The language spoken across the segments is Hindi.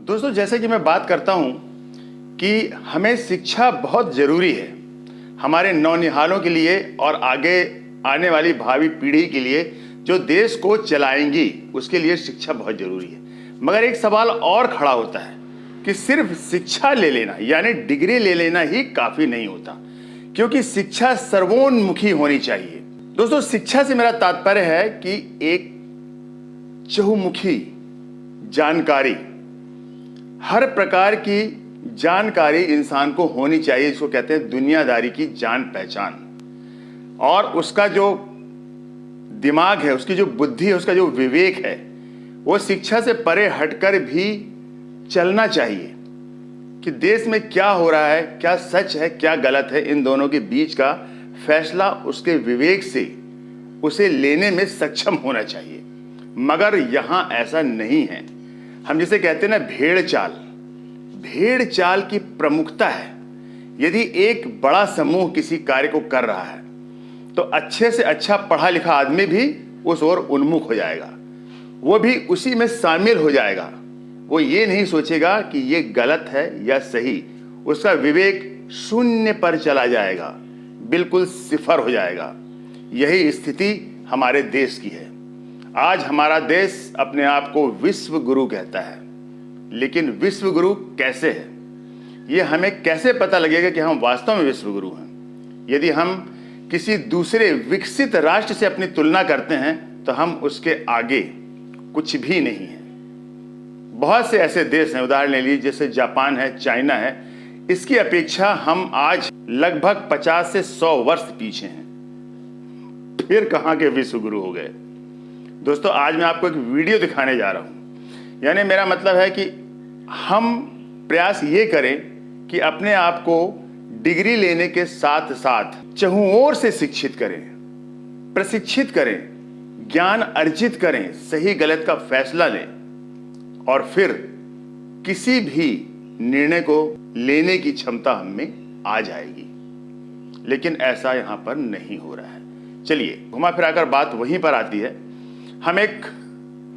दोस्तों, जैसे कि मैं बात करता हूं कि हमें शिक्षा बहुत ज़रूरी है हमारे नौनिहालों के लिए और आगे आने वाली भावी पीढ़ी के लिए जो देश को चलाएंगी, उसके लिए शिक्षा बहुत ज़रूरी है। मगर एक सवाल और खड़ा होता है कि सिर्फ शिक्षा ले लेना यानी डिग्री ले लेना ही काफ़ी नहीं होता, क्योंकि शिक्षा सर्वोन्मुखी होनी चाहिए। दोस्तों, शिक्षा से मेरा तात्पर्य है कि एक चहुमुखी जानकारी, हर प्रकार की जानकारी इंसान को होनी चाहिए, जिसको कहते हैं दुनियादारी की जान पहचान। और उसका जो दिमाग है, उसकी जो बुद्धि है, उसका जो विवेक है, वो शिक्षा से परे हटकर भी चलना चाहिए कि देश में क्या हो रहा है, क्या सच है, क्या गलत है, इन दोनों के बीच का फैसला उसके विवेक से उसे लेने में सक्षम होना चाहिए। मगर यहाँ ऐसा नहीं है। हम जिसे कहते हैं ना भेड़ चाल की प्रमुखता है। यदि एक बड़ा समूह किसी कार्य को कर रहा है तो अच्छे से अच्छा पढ़ा लिखा आदमी भी उस ओर उन्मुख हो जाएगा, वो भी उसी में शामिल हो जाएगा। वो ये नहीं सोचेगा कि ये गलत है या सही, उसका विवेक शून्य पर चला जाएगा, बिल्कुल सिफर हो जाएगा। यही स्थिति हमारे देश की है। आज हमारा देश अपने आप को विश्व गुरु कहता है, लेकिन विश्व गुरु कैसे है, ये हमें कैसे पता लगेगा कि हम वास्तव में विश्व गुरु हैं? यदि हम किसी दूसरे विकसित राष्ट्र से अपनी तुलना करते हैं तो हम उसके आगे कुछ भी नहीं है। बहुत से ऐसे देश हैं, उदाहरण ले लीजिए जैसे जापान है, चाइना है, इसकी अपेक्षा हम आज लगभग 50 से 100 वर्ष पीछे हैं। फिर कहाँ के विश्व गुरु हो गए? दोस्तों, आज मैं आपको एक वीडियो दिखाने जा रहा हूं। यानी मेरा मतलब है कि हम प्रयास ये करें कि अपने आप को डिग्री लेने के साथ साथ चहुओर से शिक्षित करें, प्रशिक्षित करें, ज्ञान अर्जित करें, सही गलत का फैसला लें और फिर किसी भी निर्णय को लेने की क्षमता हम में आ जाएगी। लेकिन ऐसा यहां पर नहीं हो रहा है। चलिए, घुमा फिराकर बात वहीं पर आती है। हम एक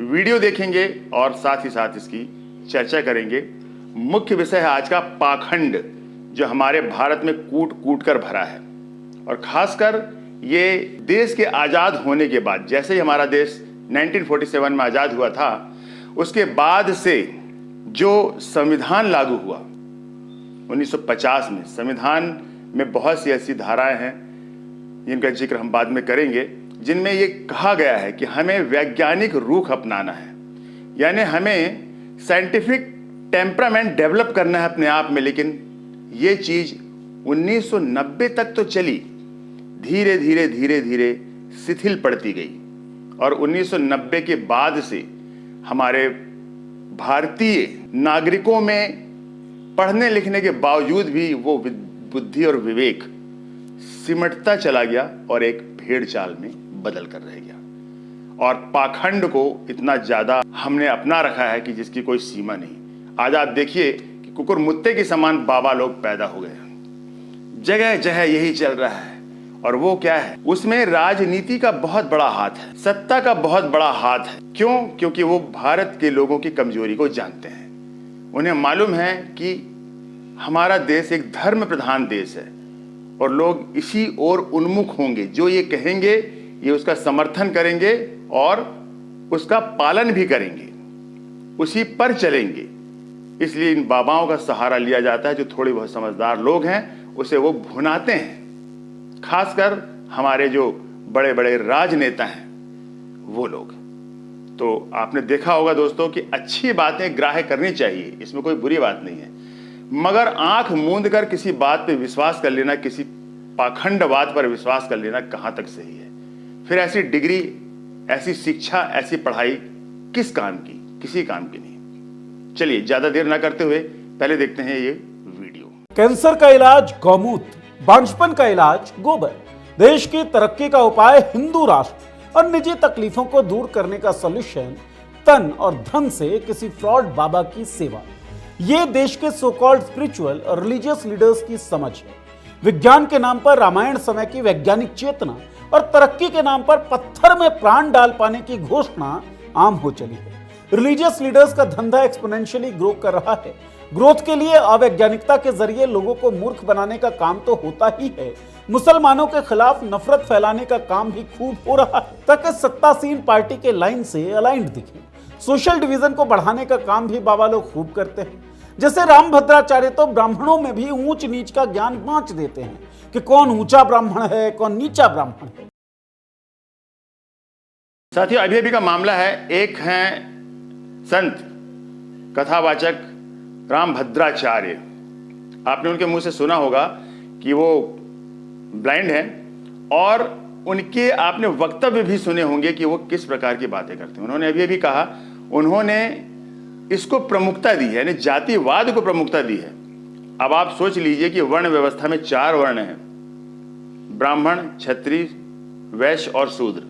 वीडियो देखेंगे और साथ ही साथ इसकी चर्चा करेंगे। मुख्य विषय है आज का पाखंड, जो हमारे भारत में कूट कूट कर भरा है। और खासकर ये देश के आज़ाद होने के बाद, जैसे ही हमारा देश 1947 में आज़ाद हुआ था, उसके बाद से जो संविधान लागू हुआ 1950 में, संविधान में बहुत सी ऐसी धाराएं हैं जिनका जिक्र हम बाद में करेंगे, जिनमें ये कहा गया है कि हमें वैज्ञानिक रुख अपनाना है, यानी हमें साइंटिफिक टेम्परामेंट डेवलप करना है अपने आप में। लेकिन ये चीज़ 1990 तक तो चली, धीरे धीरे धीरे धीरे शिथिल पड़ती गई और 1990 के बाद से हमारे भारतीय नागरिकों में पढ़ने लिखने के बावजूद भी वो बुद्धि और विवेक सिमटता चला गया और एक भेड़ चाल में बदल कर रह गया। और पाखंड को इतना ज़्यादा हमने अपना रखा है कि जिसकी कोई सीमा नहीं। आज आप देखिए कि कुकुर मुत्ते के समान बाबा लोग पैदा हो गए, जगह जगह यही चल रहा है। और वो क्या है, उसमें राजनीति का बहुत बड़ा हाथ है, सत्ता का बहुत बड़ा हाथ है। क्यों? क्योंकि वो भारत के लोगों की कमजोरी को जानते हैं। उन्हें मालूम है कि हमारा देश एक धर्म प्रधान देश है और लोग इसी ओर उन्मुख होंगे। जो ये कहेंगे ये उसका समर्थन करेंगे और उसका पालन भी करेंगे, उसी पर चलेंगे। इसलिए इन बाबाओं का सहारा लिया जाता है। जो थोड़े बहुत समझदार लोग हैं उसे वो भुनाते हैं। खासकर हमारे जो बड़े बड़े राजनेता हैं वो लोग। तो आपने देखा होगा दोस्तों कि अच्छी बातें ग्राह्य करनी चाहिए, इसमें कोई बुरी बात नहीं है, मगर आंख मूंद कर किसी बात पे विश्वास कर लेना, किसी पाखंडवाद पर विश्वास कर लेना कहां तक सही है? फिर ऐसी डिग्री, ऐसी शिक्षा, ऐसी पढ़ाई किस काम की? किसी काम की नहीं। चलिए, ज्यादा देर ना करते हुए पहले देखते हैं ये वीडियो। कैंसर का इलाज गौमूत्र, बांझपन का इलाज गोबर, देश की तरक्की का उपाय हिंदू राष्ट्र और निजी तकलीफों को दूर करने का सॉल्यूशन तन और धन से किसी फ्रॉड बाबा की सेवा। ये देश के सो कॉल्ड स्पिरिचुअल और रिलीजियस लीडर्स की समझ है। विज्ञान के नाम पर रामायण समय की वैज्ञानिक चेतना और तरक्की के नाम पर पत्थर में प्राण डाल पाने की घोषणा आम हो चली है। रिलीजियस लीडर्स का धंधा एक्सपोनेंशियली ग्रो कर रहा है। ग्रोथ के लिए अवैज्ञानिकता के जरिए लोगों को मूर्ख बनाने का काम तो होता ही है, मुसलमानों के खिलाफ नफरत फैलाने का काम भी खूब हो रहा है ताकि सत्तासीन पार्टी के लाइन से अलाइंड दिखे। सोशल डिवीजन को बढ़ाने का काम भी बाबा लोग खूब करते हैं। जैसे रामभद्राचार्य तो ब्राह्मणों में भी ऊंच नीच का ज्ञान बांट देते हैं कि कौन ऊंचा ब्राह्मण है, कौन नीचा ब्राह्मण है। साथियों, अभी अभी का मामला है, एक हैं संत कथावाचक रामभद्राचार्य। आपने उनके मुंह से सुना होगा कि वो ब्लाइंड हैं और उनके आपने वक्तव्य भी सुने होंगे कि वो किस प्रकार की बातें करते हैं। उन्होंने अभी अभी कहा, उन्होंने इसको प्रमुखता दी है, यानी जातिवाद को प्रमुखता दी है। अब आप सोच लीजिए कि वर्ण व्यवस्था में 4 वर्ण हैं, ब्राह्मण, क्षत्रिय, वैश्य और शूद्र,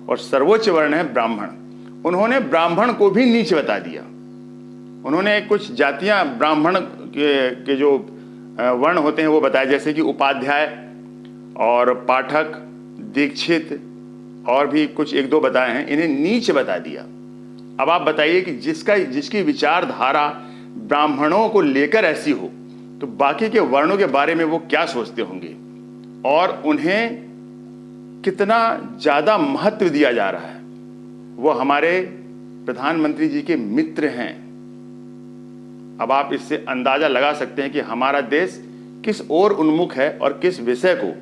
और सर्वोच्च वर्ण है ब्राह्मण। उन्होंने ब्राह्मण को भी नीच बता दिया। उन्होंने कुछ जातियां ब्राह्मण के जो वर्ण होते हैं वो बताए, जैसे कि उपाध्याय और पाठक, दीक्षित और भी कुछ 1-2 बताए हैं, इन्हें नीच बता दिया। अब आप बताइए कि जिसकी विचारधारा ब्राह्मणों को लेकर ऐसी हो तो बाकी के वर्णों के बारे में वो क्या सोचते होंगे और उन्हें कितना ज्यादा महत्व दिया जा रहा है। वो हमारे प्रधानमंत्री जी के मित्र हैं। अब आप इससे अंदाजा लगा सकते हैं कि हमारा देश किस ओर उन्मुख है और किस विषय को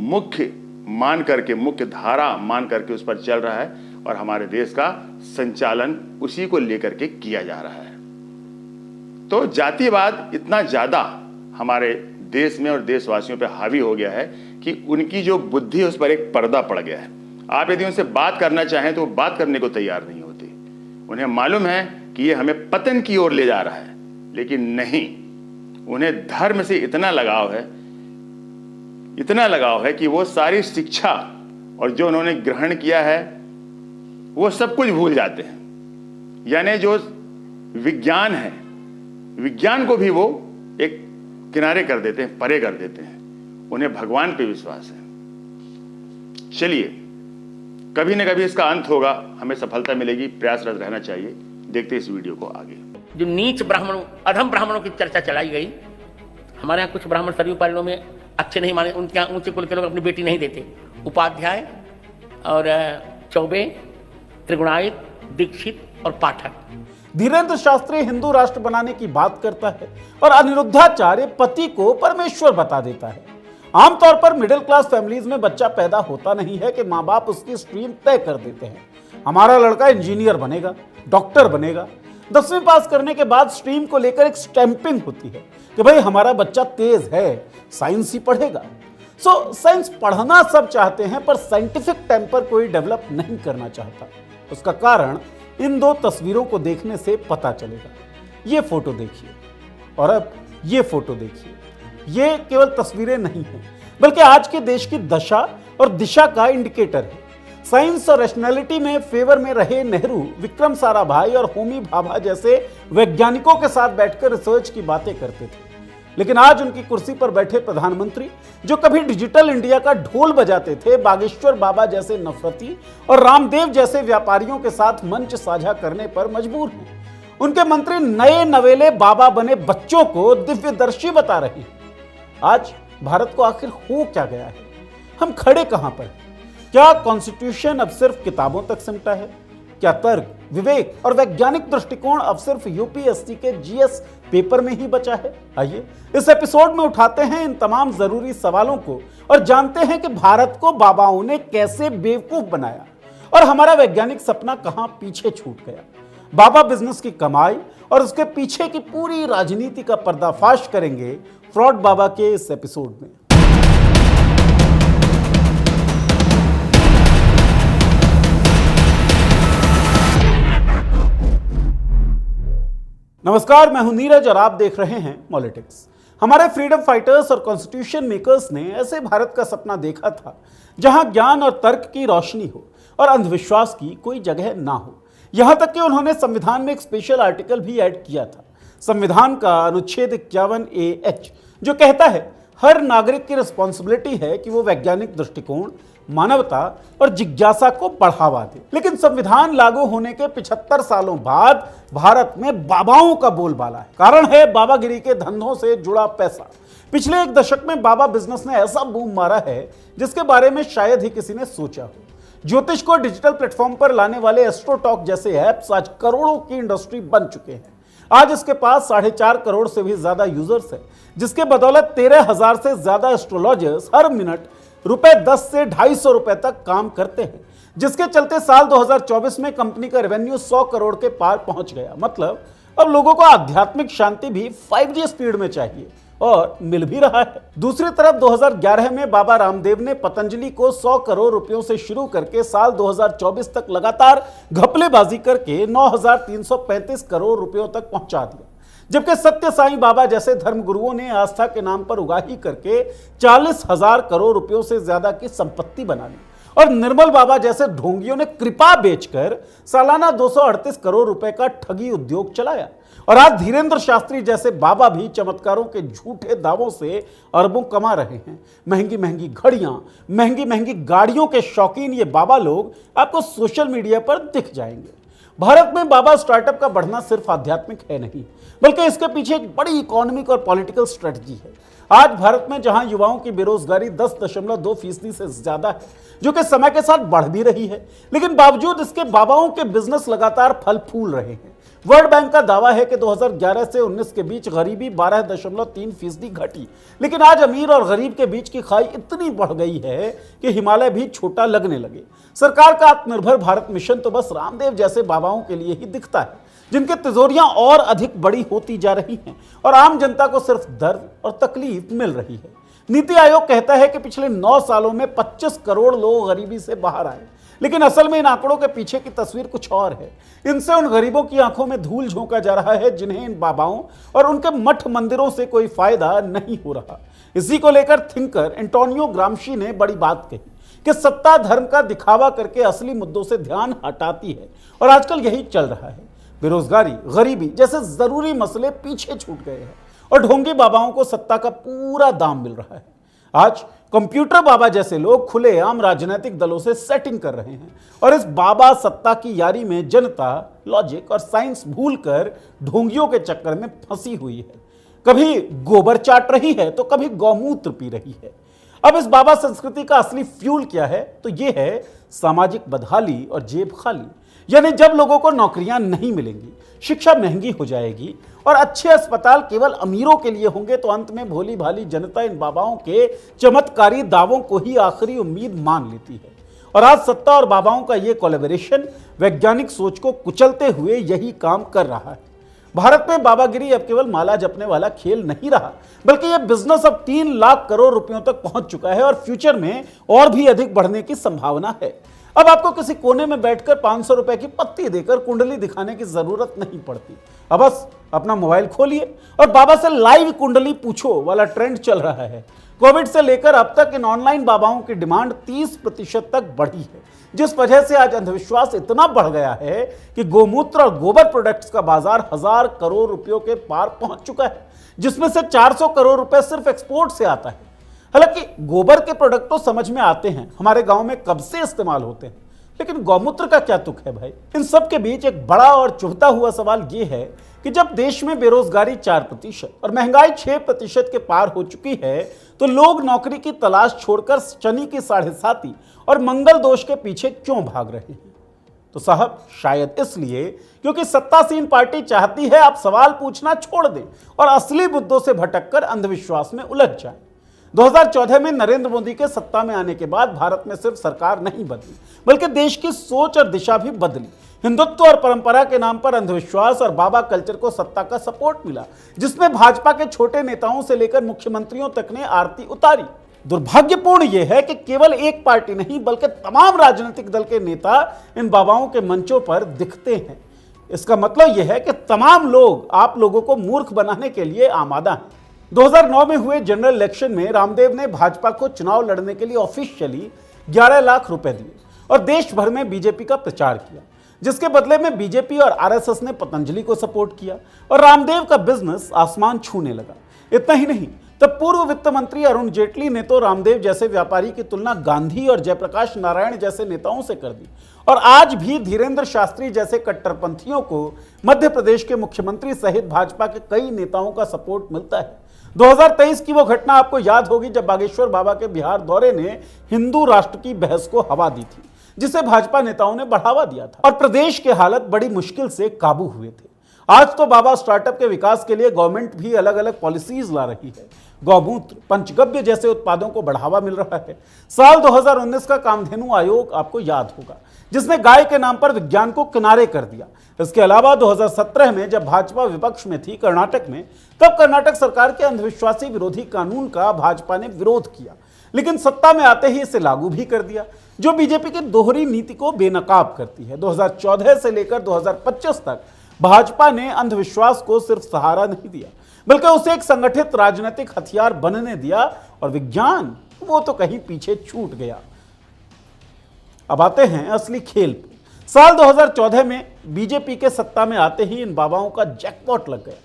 मुख्य मान करके, मुख्य धारा मान करके उस पर चल रहा है और हमारे देश का संचालन उसी को लेकर के किया जा रहा है। तो जातिवाद इतना ज्यादा हमारे देश में और देशवासियों पर हावी हो गया है कि उनकी जो बुद्धि है उस पर एक पर्दा पड़ गया है। आप यदि उनसे बात करना चाहें तो वो बात करने को तैयार नहीं होते। उन्हें मालूम है कि ये हमें पतन की ओर ले जा रहा है, लेकिन नहीं, उन्हें धर्म से इतना लगाव है कि वो सारी शिक्षा और जो उन्होंने ग्रहण किया है वो सब कुछ भूल जाते हैं। यानी जो विज्ञान है, विज्ञान को भी वो एक किनारे कर देते हैं, परे कर देते हैं। उन्हें भगवान पे विश्वास है। चलिए, कभी न कभी इसका अंत होगा, हमें सफलता मिलेगी, प्रयासरत रहना चाहिए। देखते इस वीडियो को आगे। जो नीच ब्राह्मणों, अधम ब्राह्मणों की चर्चा चलाई गई। हमारे यहाँ कुछ ब्राह्मण सरयू पालनों में अच्छे नहीं माने, उनके यहाँ ऊंचे कुल के लोग अपनी बेटी नहीं देते। उपाध्याय और चौबे, त्रिगुणायत, दीक्षित और पाठक। धीरेन्द्र शास्त्री हिंदू राष्ट्र बनाने की बात करता है और अनिरुद्धाचार्य पति को परमेश्वर बता देता है। आमतौर पर मिडिल क्लास फैमिलीज में बच्चा पैदा होता नहीं है कि माँ बाप उसकी स्ट्रीम तय कर देते हैं। हमारा लड़का इंजीनियर बनेगा, डॉक्टर बनेगा। 10वीं पास करने के बाद स्ट्रीम को लेकर एक स्टैंपिंग होती है कि भाई हमारा बच्चा तेज है, साइंस ही पढ़ेगा। साइंस पढ़ना सब चाहते हैं पर साइंटिफिक टेम्पर कोई डेवलप नहीं करना चाहता। उसका कारण इन 2 तस्वीरों को देखने से पता चलेगा। ये फोटो देखिए और अब ये फोटो देखिए। ये केवल तस्वीरें नहीं हैं, बल्कि आज के देश की दशा और दिशा का इंडिकेटर है। साइंस और रैशनैलिटी में फेवर में रहे नेहरू, विक्रम साराभाई और होमी भाभा जैसे वैज्ञानिकों के साथ बैठकर रिसर्च की बातें करते थे। लेकिन आज उनकी कुर्सी पर बैठे प्रधानमंत्री, जो कभी डिजिटल इंडिया का ढोल बजाते थे, बागेश्वर बाबा जैसे नफरती और रामदेव जैसे व्यापारियों के साथ मंच साझा करने पर मजबूर हैं। उनके मंत्री नए नवेले बाबा बने बच्चों को दिव्यदर्शी बता रहे हैं। आज भारत को आखिर हो क्या गया है? हम खड़े कहां पर हैं? क्या कॉन्स्टिट्यूशन अब सिर्फ किताबों तक सिमटा है? क्या तर्क, विवेक और वैज्ञानिक दृष्टिकोण अब सिर्फ यूपीएससी के जीएस पेपर में ही बचा है? आइए इस एपिसोड में उठाते हैं इन तमाम जरूरी सवालों को और जानते हैं कि भारत को बाबाओं ने कैसे बेवकूफ बनाया और हमारा वैज्ञानिक सपना कहां पीछे छूट गया। बाबा बिजनेस की कमाई और उसके पीछे की पूरी राजनीति का पर्दाफाश करेंगे फ्रॉड बाबा के इस एपिसोड में। नमस्कार, मैं हूं नीरज और आप देख रहे हैं पॉलिटिक्स। हमारे फ्रीडम फाइटर्स और कॉन्स्टिट्यूशन मेकर्स ने ऐसे भारत का सपना देखा था जहां ज्ञान और तर्क की रोशनी हो और अंधविश्वास की कोई जगह ना हो। यहां तक कि उन्होंने संविधान में एक स्पेशल आर्टिकल भी ऐड किया था, संविधान का अनुच्छेद 51A(h), जो कहता है हर नागरिक की रिस्पॉन्सिबिलिटी है कि वो वैज्ञानिक दृष्टिकोण, मानवता और जिज्ञासा को बढ़ावा दे। लेकिन संविधान लागू होने के 75 सालों बाद भारत में बाबाओं का बोलबाला है। कारण है बाबागिरी के धंधों से जुड़ा पैसा। पिछले एक दशक में बाबा बिजनेस ने ऐसा बूम मारा है जिसके बारे में शायद ही किसी ने सोचा हो। ज्योतिष को डिजिटल प्लेटफॉर्म पर लाने वाले एस्ट्रोटॉक जैसे ऐप्स आज करोड़ों की इंडस्ट्री बन चुके हैं। आज इसके पास 4.5 करोड़ से भी ज्यादा यूजर्स हैं, जिसके बदौलत 13,000 से ज्यादा एस्ट्रोलॉजर्स हर मिनट रुपए 10 से 250 रुपए तक काम करते हैं, जिसके चलते साल 2024 में कंपनी का रेवेन्यू 100 करोड़ के पार पहुंच गया। मतलब अब लोगों को आध्यात्मिक शांति भी 5G स्पीड में चाहिए और मिल भी रहा है। दूसरी तरफ 2011 में बाबा रामदेव ने पतंजलि को 100 करोड़ रुपयों से शुरू करके साल 2024 तक लगातार घपलेबाजी करके 9,335 करोड़ रुपयों तक पहुंचा दिया। जबकि सत्य साईं बाबा जैसे धर्मगुरुओं ने आस्था के नाम पर उगाही करके 40,000 करोड़ रुपयों से ज्यादा की संपत्ति बना ली और निर्मल बाबा जैसे ढोंगियों ने कृपा बेचकर सालाना 238 करोड़ रुपए का ठगी उद्योग चलाया। और आज धीरेन्द्र शास्त्री जैसे बाबा भी चमत्कारों के झूठे दावों से अरबों कमा रहे हैं। महंगी महंगी घड़ियां, महंगी महंगी गाड़ियों के शौकीन ये बाबा लोग आपको सोशल मीडिया पर दिख जाएंगे। भारत में बाबा स्टार्टअप का बढ़ना सिर्फ आध्यात्मिक है नहीं, बल्कि इसके पीछे एक बड़ी इकोनॉमिक और पॉलिटिकल स्ट्रेटजी है। आज भारत में जहां युवाओं की बेरोजगारी 10.2% से ज्यादा है, जो कि समय के साथ बढ़ भी रही है, लेकिन बावजूद इसके बाबाओं के बिजनेस लगातार फल फूल रहे हैं। वर्ल्ड बैंक का दावा है कि 2011 से 19 के बीच गरीबी 12.3% घटी, लेकिन आज अमीर और गरीब के बीच की खाई इतनी बढ़ गई है कि हिमालय भी छोटा लगने लगे। सरकार का आत्मनिर्भर भारत मिशन तो बस रामदेव जैसे बाबाओं के लिए ही दिखता है, जिनके तिजोरियां और अधिक बड़ी होती जा रही हैं और आम जनता को सिर्फ दर्द और तकलीफ मिल रही है। नीति आयोग कहता है कि पिछले 9 सालों में 25 करोड़ लोग गरीबी से बाहर आए, लेकिन असल में इन आंकड़ों के पीछे की तस्वीर कुछ और है। इनसे उन गरीबों की आंखों में धूल झोंका जा रहा है जिन्हें इन बाबाओं और उनके मठ मंदिरों से कोई फायदा नहीं हो रहा। इसी को लेकर थिंकर एंटोनियो ग्राम्शी ने बड़ी बात कही कि सत्ता धर्म का दिखावा करके असली मुद्दों से ध्यान हटाती है और आजकल यही चल रहा है। बेरोजगारी, गरीबी जैसे जरूरी मसले पीछे छूट गए हैं और ढोंगी बाबाओं को सत्ता का पूरा दाम मिल रहा है। आज कंप्यूटर बाबा जैसे लोग खुलेआम राजनीतिक दलों से सेटिंग कर रहे हैं और इस बाबा सत्ता की यारी में जनता लॉजिक और साइंस भूलकर ढोंगियों के चक्कर में फंसी हुई है। कभी गोबर चाट रही है तो कभी गौमूत्र पी रही है। अब इस बाबा संस्कृति का असली फ्यूल क्या है? तो ये है सामाजिक बदहाली और जेब खाली। यानी जब लोगों को नौकरियां नहीं मिलेंगी, शिक्षा महंगी हो जाएगी और अच्छे अस्पताल केवल अमीरों के लिए होंगे, तो अंत में भोली भाली जनता इन बाबाओं के चमत्कारी दावों को ही आखिरी उम्मीद मान लेती है। और आज सत्ता और बाबाओं का ये कोलैबोरेशन वैज्ञानिक सोच को कुचलते हुए यही काम कर रहा है। भारत में बाबागिरी अब केवल माला जपने वाला खेल नहीं रहा, बल्कि यह बिजनेस अब 3 लाख करोड़ रुपयों तक पहुंच चुका है और फ्यूचर में और भी अधिक बढ़ने की संभावना है। अब आपको किसी कोने में बैठकर 500 रुपए की पत्ती देकर कुंडली दिखाने की जरूरत नहीं पड़ती। अब बस अपना मोबाइल खोलिए और बाबा से लाइव कुंडली पूछो वाला ट्रेंड चल रहा है। कोविड से लेकर अब तक इन ऑनलाइन बाबाओं की डिमांड 30% तक बढ़ी है, जिस वजह से आज अंधविश्वास इतना बढ़ गया है कि गोमूत्र और गोबर प्रोडक्ट्स का बाजार 1000 करोड़ रुपयों के पार पहुंच चुका है, जिसमें से 400 करोड़ रुपए सिर्फ एक्सपोर्ट से आता है। हालांकि गोबर के प्रोडक्ट तो समझ में आते हैं, हमारे गांव में कब से इस्तेमाल होते हैं, लेकिन गौमूत्र का क्या तुक है भाई? इन सब के बीच एक बड़ा और चुभता हुआ सवाल यह है कि जब देश में बेरोजगारी 4% और महंगाई 6% के पार हो चुकी है, तो लोग नौकरी की तलाश छोड़कर शनि की 7.5 और मंगल दोष के पीछे क्यों भाग रहे हैं? तो साहब, शायद इसलिए क्योंकि सत्तासीन पार्टी चाहती है आप सवाल पूछना छोड़ दें और असली मुद्दों से भटककर अंधविश्वास में उलझ जाएं। 2014 में नरेंद्र मोदी के सत्ता में आने के बाद भारत में सिर्फ सरकार नहीं बदली, बल्कि देश की सोच और दिशा भी बदली। हिंदुत्व और परंपरा के नाम पर अंधविश्वास और बाबा कल्चर को सत्ता का सपोर्ट मिला, जिसमें भाजपा के छोटे नेताओं से लेकर मुख्यमंत्रियों तक ने आरती उतारी। दुर्भाग्यपूर्ण यह है कि केवल एक पार्टी नहीं, बल्कि तमाम राजनीतिक दल के नेता इन बाबाओं के मंचों पर दिखते हैं। इसका मतलब यह है कि तमाम लोग आप लोगों को मूर्ख बनाने के लिए आमादा हैं। 2009 में हुए जनरल इलेक्शन में रामदेव ने भाजपा को चुनाव लड़ने के लिए ऑफिशियली 11 लाख रुपए दिए और देश भर में बीजेपी का प्रचार किया, जिसके बदले में बीजेपी और आरएसएस ने पतंजलि को सपोर्ट किया और रामदेव का बिजनेस आसमान छूने लगा। इतना ही नहीं, तब पूर्व वित्त मंत्री अरुण जेटली ने तो रामदेव जैसे व्यापारी की तुलना गांधी और जयप्रकाश नारायण जैसे नेताओं से कर दी, और आज भी धीरेन्द्र शास्त्री जैसे कट्टरपंथियों को मध्य प्रदेश के मुख्यमंत्री सहित भाजपा के कई नेताओं का सपोर्ट मिलता है। 2023 की वो घटना आपको याद होगी जब बागेश्वर बाबा के बिहार दौरे ने हिंदू राष्ट्र की बहस को हवा दी थी, जिसे भाजपा नेताओं ने बढ़ावा दिया था और प्रदेश के हालत बड़ी मुश्किल से काबू हुए थे। आज तो बाबा स्टार्टअप के विकास के लिए गवर्नमेंट भी अलग अलग पॉलिसीज ला रही है। गौमूत्र, पंचगव्य जैसे उत्पादों को बढ़ावा मिल रहा है। साल 2019 का कामधेनु आयोग आपको याद होगा, जिसने गाय के नाम पर विज्ञान को किनारे कर दिया। इसके अलावा 2017 में जब भाजपा विपक्ष में थी कर्नाटक में, तब कर्नाटक सरकार के अंधविश्वासी विरोधी कानून का भाजपा ने विरोध किया, लेकिन सत्ता में आते ही इसे लागू भी कर दिया, जो बीजेपी की दोहरी नीति को बेनकाब करती है। 2014 से लेकर 2025 तक भाजपा ने अंधविश्वास को सिर्फ सहारा नहीं दिया, बल्कि उसे एक संगठित राजनीतिक हथियार बनने दिया, और विज्ञान वो तो कहीं पीछे छूट गया। अब आते हैं असली खेल पे। साल 2014 में बीजेपी के सत्ता में आते ही इन बाबाओं का जैकपॉट लग गया।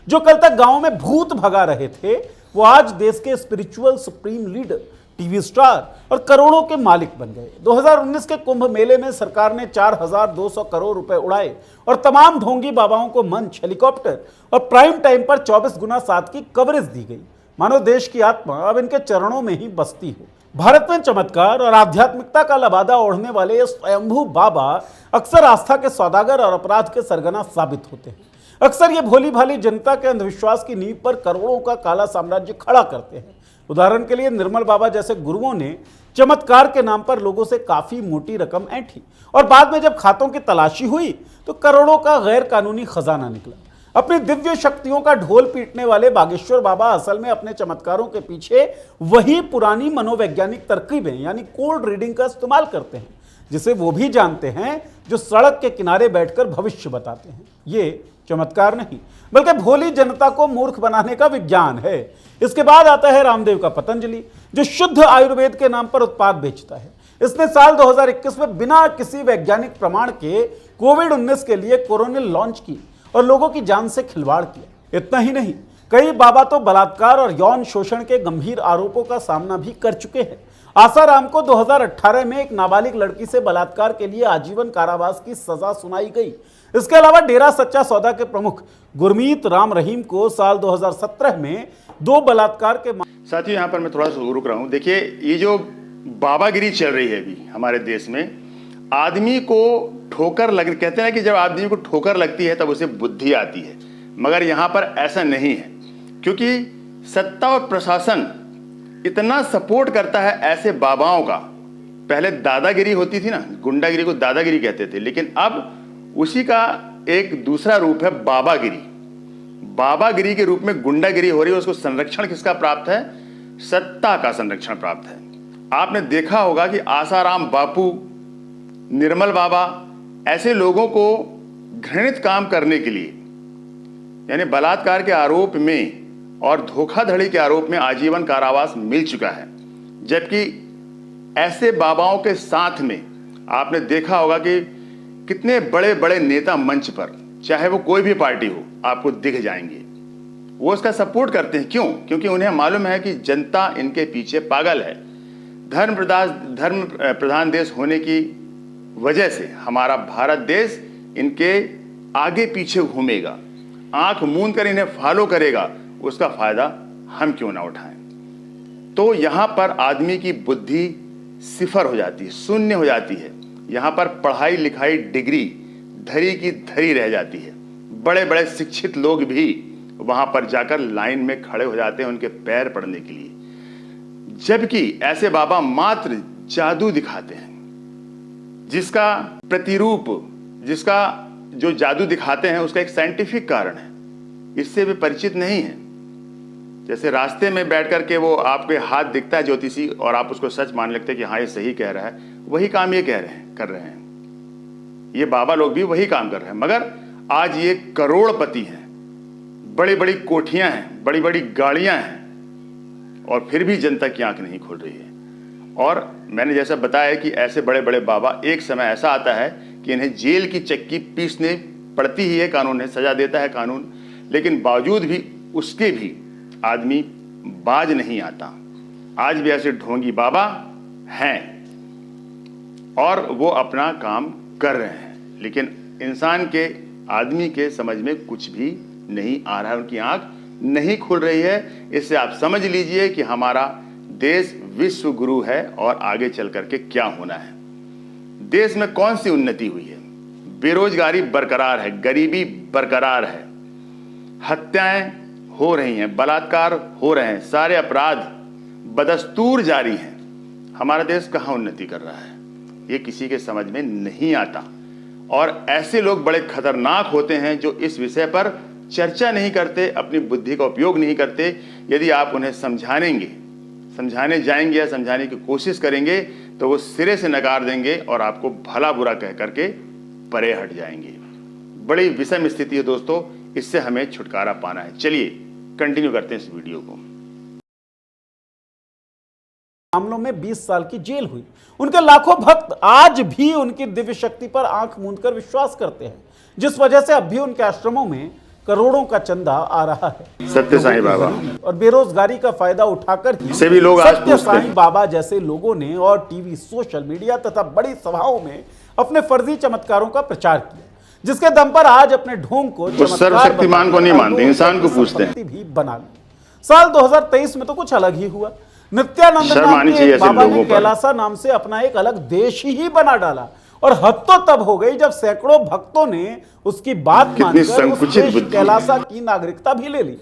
जो कल तक गांव में भूत भगा रहे थे, वो आज देश के spiritual supreme leader, TV star और करोड़ों के मालिक बन गए। 2019 के कुंभ मेले में सरकार ने 4200 करोड़ रुपए उड़ाए और तमाम ढोंगी बाबाओं को मंच, हेलीकॉप्टर और प्राइम टाइम पर 24x7 की कवरेज दी गई, मानो देश की आत्मा अब इनके चरणों में ही बसती हो। भारत में चमत्कार और आध्यात्मिकता का लबादा ओढ़ने वाले ये स्वयंभू बाबा अक्सर आस्था के सौदागर और अपराध के सरगना साबित होते हैं। अक्सर ये भोली भाली जनता के अंधविश्वास की नींव पर करोड़ों का काला साम्राज्य खड़ा करते हैं। उदाहरण के लिए निर्मल बाबा जैसे गुरुओं ने चमत्कार के नाम पर लोगों से काफी मोटी रकम ऐंठी, और बाद में जब खातों की तलाशी हुई तो करोड़ों का गैर कानूनी खजाना निकला। अपनी दिव्य शक्तियों का ढोल पीटने वाले बागेश्वर बाबा असल में अपने चमत्कारों के पीछे वही पुरानी मनोवैज्ञानिक तरकीबें यानी कोल्ड रीडिंग का इस्तेमाल करते हैं, जिसे वो भी जानते हैं जो सड़क के किनारे बैठकर भविष्य बताते हैं। ये चमत्कार नहीं, बल्कि भोली जनता को मूर्ख बनाने का विज्ञान है। इसके बाद आता है रामदेव का पतंजलि, जो शुद्ध आयुर्वेद के नाम पर उत्पाद बेचता है। इसने साल 2021 में बिना किसी वैज्ञानिक प्रमाण के कोविड-19 के लिए कोरोनिल लॉन्च की और लोगों की जान से खिलवाड़ किया। इतना ही नहीं, कई बाबा तो बलात्कार और यौन शोषण के गंभीर आरोपों का सामना भी कर चुके हैं। आसाराम को 2018 में एक नाबालिग लड़की से बलात्कार के लिए आजीवन कारावास की सजा सुनाई गई। इसके अलावा डेरा सच्चा सौदा के प्रमुख गुरमीत राम रहीम को साल 2017 में 2 बलात्कार के साथियों, यहाँ पर मैं थोड़ा सा रुक रहा हूँ। देखिए, ये जो बाबागिरी चल रही है अभी हमारे देश में, आदमी को ठोकर लग, कहते हैं कि जब आदमी को ठोकर लगती है तब उसे बुद्धि आती है, मगर यहाँ पर ऐसा नहीं है, क्योंकि सत्ता और प्रशासन इतना सपोर्ट करता है ऐसे बाबाओं का। पहले दादागिरी होती थी ना, गुंडागिरी को दादागिरी कहते थे, लेकिन अब उसी का एक दूसरा रूप है बाबागिरी। बाबागिरी के रूप में गुंडागिरी हो रही है। उसको संरक्षण किसका प्राप्त है? सत्ता का संरक्षण प्राप्त है। आपने देखा होगा कि आसाराम बापू, निर्मल बाबा, ऐसे लोगों को घृणित काम करने के लिए, यानी बलात्कार के आरोप में और धोखाधड़ी के आरोप में आजीवन कारावास मिल चुका है। जबकि ऐसे बाबाओं के साथ में आपने देखा होगा कि कितने बड़े बड़े नेता मंच पर, चाहे वो कोई भी पार्टी हो, आपको दिख जाएंगे। वो उसका सपोर्ट करते हैं। क्यों? क्योंकि उन्हें मालूम है कि जनता इनके पीछे पागल है। धर्म प्रधान देश होने की वजह से हमारा भारत देश इनके आगे पीछे घूमेगा, आंख मूंद कर इन्हें फॉलो करेगा। उसका फायदा हम क्यों ना उठाएं? तो यहां पर आदमी की बुद्धि सिफर हो जाती है, शून्य हो जाती है। यहां पर पढ़ाई लिखाई डिग्री धरी की धरी रह जाती है। बड़े बड़े शिक्षित लोग भी वहां पर जाकर लाइन में खड़े हो जाते हैं उनके पैर पड़ने के लिए, जबकि ऐसे बाबा मात्र जादू दिखाते हैं, जिसका प्रतिरूप, जिसका जो जादू दिखाते हैं उसका एक साइंटिफिक कारण है। इससे वे परिचित नहीं है। जैसे रास्ते में बैठ करके वो आपके हाथ दिखता है ज्योतिषी और आप उसको सच मान लेते हैं कि हाँ ये सही कह रहा है, वही काम ये कर रहे हैं। ये बाबा लोग भी वही काम कर रहे हैं, मगर आज ये करोड़पति हैं, बड़ी बड़ी कोठियां हैं, बड़ी बड़ी गाड़ियां हैं, और फिर भी जनता की आंख नहीं खुल रही है। और मैंने जैसा बताया कि ऐसे बड़े बड़े बाबा, एक समय ऐसा आता है कि इन्हें जेल की चक्की पीसने पड़ती ही है, कानून है, सजा देता है कानून, लेकिन बावजूद भी उसके भी आदमी बाज नहीं आता। आज भी ऐसे ढोंगी बाबा हैं और वो अपना काम कर रहे हैं, लेकिन इंसान के, आदमी के समझ में कुछ भी नहीं आ रहा है, उनकी आंख नहीं खुल रही है। इससे आप समझ लीजिए कि हमारा देश विश्व गुरु है और आगे चल करके क्या होना है। देश में कौन सी उन्नति हुई है? बेरोजगारी बरकरार है, गरीबी बरकरार है, हत्याएं हो रही हैं, बलात्कार हो रहे हैं, सारे अपराध बदस्तूर जारी हैं। हमारा देश कहां उन्नति कर रहा है, ये किसी के समझ में नहीं आता। और ऐसे लोग बड़े खतरनाक होते हैं जो इस विषय पर चर्चा नहीं करते, अपनी बुद्धि का उपयोग नहीं करते। यदि आप उन्हें समझाने जाएंगे या समझाने की कोशिश करेंगे तो वो सिरे से नकार देंगे और आपको भला बुरा कह करके परे हट जाएंगे। बड़ी विषम स्थिति है दोस्तों, इससे हमें छुटकारा पाना है। चलिए कंटिन्यू करते हैं इस वीडियो को। मामलों में 20 साल की जेल हुई। उनके लाखों भक्त आज भी उनकी दिव्य शक्ति पर आंख मूंदकर विश्वास करते हैं, जिस वजह से अब भी उनके आश्रमों में करोड़ों का चंदा आ रहा है। सत्य साईं बाबा और बेरोजगारी का फायदा उठाकर ही से भी लोग आज सत्य साईं बाबा जैसे लोगों ने और टीवी, सोशल मीडिया तथा बड़ी सभाओं में अपने फर्जी चमत्कारों का प्रचार किया, जिसके दम पर आज अपने ढोंग को सर्वशक्तिमान को नहीं मानते, इंसान को पूछते हैं। भी बना ली। साल 2023 में तो कुछ अलग ही हुआ। नित्यानंद शर्म नाम आनी के चाहिए एक ऐसे बाबा ने लोगों पर। कैलासा नाम से अपना एक अलग देश ही बना डाला, और हद तो तब हो गई जब सैकड़ों भक्तों ने उसकी बात मानकर उस देश कैलासा की नागरिकता भी ले ली।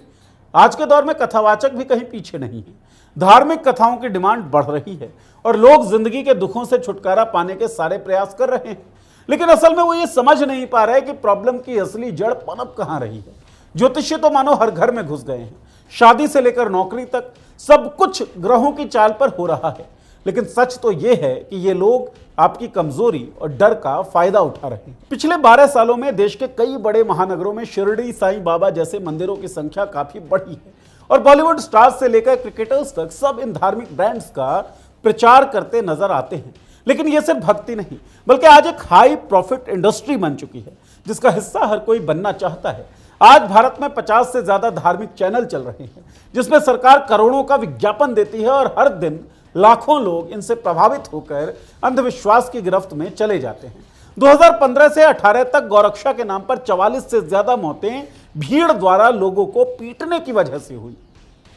आज के दौर में कथावाचक भी कहीं पीछे नहीं है। धार्मिक कथाओं की डिमांड बढ़ रही है और लोग जिंदगी के दुखों से छुटकारा पाने के सारे प्रयास कर रहे हैं, लेकिन असल में वो ये समझ नहीं पा रहे कि प्रॉब्लम की असली जड़ पनप कहां रही है। ज्योतिषी तो मानो हर घर में घुस गए हैं। शादी से लेकर नौकरी तक सब कुछ ग्रहों की चाल पर हो रहा है, लेकिन सच तो यह है कि ये लोग आपकी कमजोरी और डर का फायदा उठा रहे हैं। पिछले 12 सालों में देश के कई बड़े महानगरों में शिरडी साईं बाबा जैसे मंदिरों की संख्या काफी बढ़ी है और बॉलीवुड स्टार्स से लेकर क्रिकेटर्स तक सब इन धार्मिक ब्रांड्स का प्रचार करते नजर आते हैं। लेकिन यह सिर्फ भक्ति नहीं, बल्कि आज एक हाई प्रॉफिट इंडस्ट्री बन चुकी है, जिसका हिस्सा हर कोई बनना चाहता है। आज भारत में 50 से ज्यादा धार्मिक चैनल चल रहे हैं, जिसमें सरकार करोड़ों का विज्ञापन देती है और हर दिन लाखों लोग इनसे प्रभावित होकर अंधविश्वास की गिरफ्त में चले जाते हैं। 2015 से 18 तक गौरक्षा के नाम पर 44 से ज्यादा मौतें भीड़ द्वारा लोगों को पीटने की वजह से हुई।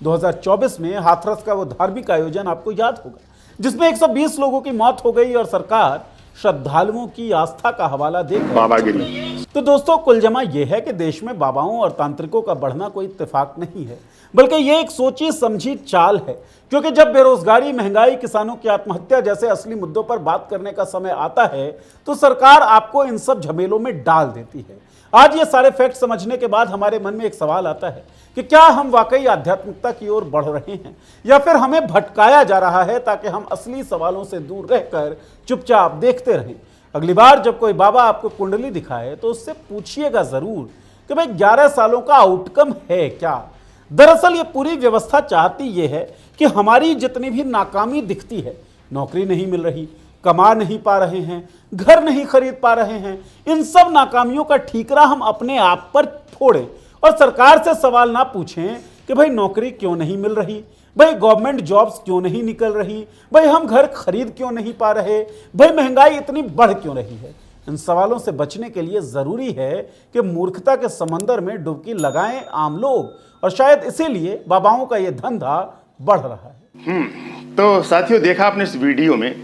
2024 में हाथरस का वो धार्मिक आयोजन आपको याद होगा, जिसमें 120 लोगों की मौत हो गई और सरकार श्रद्धालुओं की आस्था का हवाला देकर बाबागिरी। तो दोस्तों, कुल जमा यह है कि देश में बाबाओं और तांत्रिकों का बढ़ना कोई इत्तेफाक नहीं है, बल्कि यह एक सोची समझी चाल है। क्योंकि जब बेरोजगारी, महंगाई, किसानों की आत्महत्या जैसे असली मुद्दों पर बात करने का समय आता है तो सरकार आपको इन सब झमेलों में डाल देती है। आज ये सारे फैक्ट समझने के बाद हमारे मन में एक सवाल आता है कि क्या हम वाकई आध्यात्मिकता की ओर बढ़ रहे हैं या फिर हमें भटकाया जा रहा है ताकि हम असली सवालों से दूर रहकर चुपचाप देखते रहें। अगली बार जब कोई बाबा आपको कुंडली दिखाए तो उससे पूछिएगा जरूर कि भाई 11 सालों का आउटकम है क्या। दरअसल ये पूरी व्यवस्था चाहती ये है कि हमारी जितनी भी नाकामी दिखती है, नौकरी नहीं मिल रही, कमा नहीं पा रहे हैं, घर नहीं खरीद पा रहे हैं, इन सब नाकामियों का ठीकरा हम अपने आप पर फोड़ें और सरकार से सवाल ना पूछें कि भाई नौकरी क्यों नहीं मिल रही, भाई गवर्नमेंट जॉब्स क्यों नहीं निकल रही, भाई हम घर खरीद क्यों नहीं पा रहे, भाई महंगाई इतनी बढ़ क्यों रही है। इन सवालों से बचने के लिए जरूरी है कि मूर्खता के समंदर में डुबकी लगाएं आम लोग, और शायद इसीलिए बाबाओं का यह धंधा बढ़ रहा है। तो साथियों, देखा आपने इस वीडियो में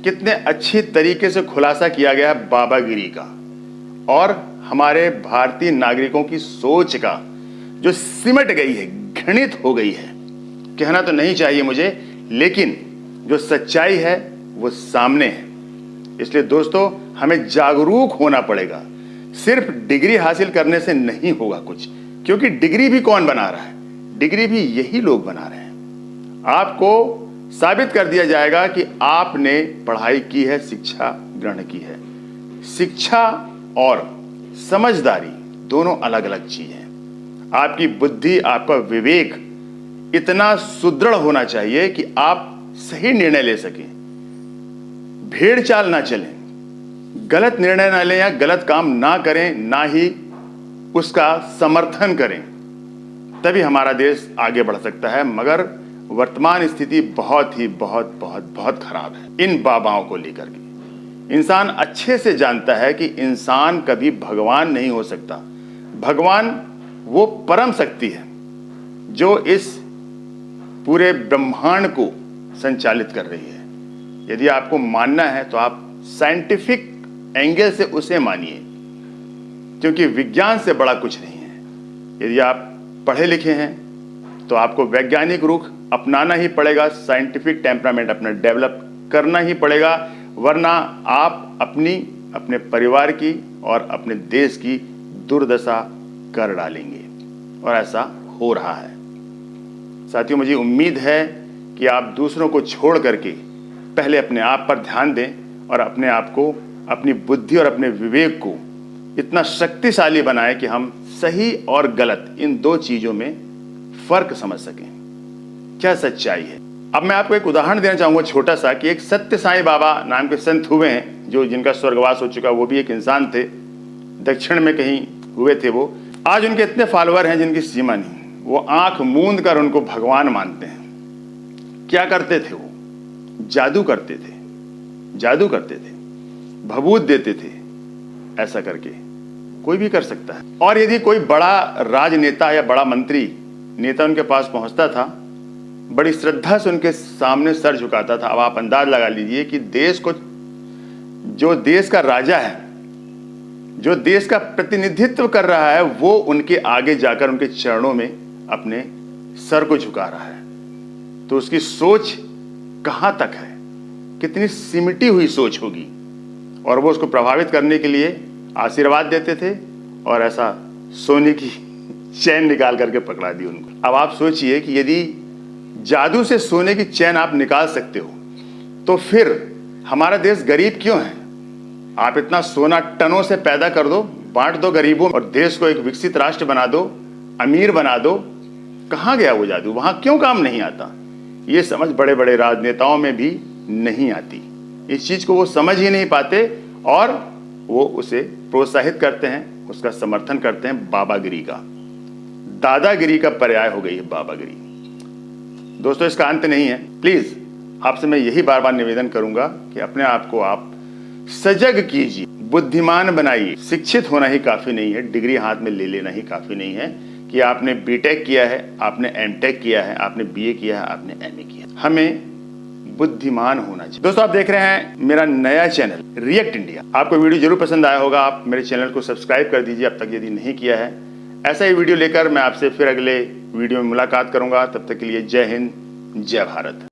कितने अच्छी तरीके से खुलासा किया गया बाबागिरी का और हमारे भारतीय नागरिकों की सोच का, जो सिमट गई है, घृणित हो गई है। कहना तो नहीं चाहिए मुझे, लेकिन जो सच्चाई है वो सामने है। इसलिए दोस्तों, हमें जागरूक होना पड़ेगा। सिर्फ डिग्री हासिल करने से नहीं होगा कुछ, क्योंकि डिग्री भी कौन बना रहा है? डिग्री भी यही लोग बना रहे हैं। आपको साबित कर दिया जाएगा कि आपने पढ़ाई की है, शिक्षा ग्रहण की है। शिक्षा और समझदारी दोनों अलग अलग चीज हैं। आपकी बुद्धि, आपका विवेक इतना सुदृढ़ होना चाहिए कि आप सही निर्णय ले सकें, भेड़ चाल ना चलें, गलत निर्णय ना लें या गलत काम ना करें, ना ही उसका समर्थन करें। तभी हमारा देश आगे बढ़ सकता है। मगर वर्तमान स्थिति बहुत ही बहुत खराब है इन बाबाओं को लेकर के। इंसान अच्छे से जानता है कि इंसान कभी भगवान नहीं हो सकता। भगवान वो परम शक्ति है जो इस पूरे ब्रह्मांड को संचालित कर रही है। यदि आपको मानना है तो आप साइंटिफिक एंगल से उसे मानिए, क्योंकि विज्ञान से बड़ा कुछ नहीं है। यदि आप पढ़े लिखे हैं तो आपको वैज्ञानिक रुख अपनाना ही पड़ेगा, साइंटिफिक टेम्परामेंट अपना डेवलप करना ही पड़ेगा, वरना आप अपने परिवार की और अपने देश की दुर्दशा कर डालेंगे, और ऐसा हो रहा है। साथियों, मुझे उम्मीद है कि आप दूसरों को छोड़ करके पहले अपने आप पर ध्यान दें और अपने आप को, अपनी बुद्धि और अपने विवेक को इतना शक्तिशाली बनाएं कि हम सही और गलत इन दो चीजों में फर्क समझ सकें, क्या सच्चाई है। अब मैं आपको एक उदाहरण देना चाहूंगा छोटा सा, कि एक सत्य साईं बाबा नाम के संत हुए हैं, जो जिनका स्वर्गवास हो चुका, वो भी एक इंसान थे, दक्षिण में कहीं हुए थे वो। आज उनके इतने फॉलोअर हैं जिनकी सीमा नहीं। वो आंख मूंद कर उनको भगवान मानते हैं। क्या करते थे वो? जादू करते थे, भभूत देते थे। ऐसा करके कोई भी कर सकता है। और यदि कोई बड़ा राजनेता या बड़ा मंत्री नेता उनके पास पहुंचता था, बड़ी श्रद्धा से उनके सामने सर झुकाता था। अब आप अंदाज लगा लीजिए कि देश को, जो देश का राजा है, जो देश का प्रतिनिधित्व कर रहा है, वो उनके आगे जाकर उनके चरणों में अपने सर को झुका रहा है। तो उसकी सोच कहां तक है, कितनी सिमटी हुई सोच होगी। और वो उसको प्रभावित करने के लिए आशीर्वाद देते थे, और ऐसा सोने की चैन निकाल करके पकड़ा दी उनको। अब आप सोचिए कि यदि जादू से सोने की चैन आप निकाल सकते हो, तो फिर हमारा देश गरीब क्यों है? आप इतना सोना टनों से पैदा कर दो, बांट दो गरीबों, और देश को एक विकसित राष्ट्र बना दो, अमीर बना दो। कहां गया वो जादू? वहां क्यों काम नहीं आता? ये समझ बड़े बड़े राजनेताओं में भी नहीं आती। इस चीज को वो समझ ही नहीं पाते, और वो उसे प्रोत्साहित करते हैं, उसका समर्थन करते हैं। बाबागिरी का, दादागिरी का पर्याय हो गई है बाबागिरी। दोस्तों, इसका अंत नहीं है। प्लीज आपसे मैं यही बार बार निवेदन करूंगा कि अपने आप को आप सजग कीजिए, बुद्धिमान बनाइए। शिक्षित होना ही काफी नहीं है, डिग्री हाथ में ले लेना ही काफी नहीं है कि आपने बीटेक किया है, आपने एमटेक किया है, आपने बीए किया है, आपने एमए किया है। हमें बुद्धिमान होना चाहिए। दोस्तों, आप देख रहे हैं मेरा नया चैनल रिएक्ट इंडिया। आपको वीडियो जरूर पसंद आया होगा। आप मेरे चैनल को सब्सक्राइब कर दीजिए अब तक यदि नहीं किया है। ऐसा ही वीडियो लेकर मैं आपसे फिर अगले वीडियो में मुलाकात करूंगा। तब तक के लिए जय हिंद, जय भारत।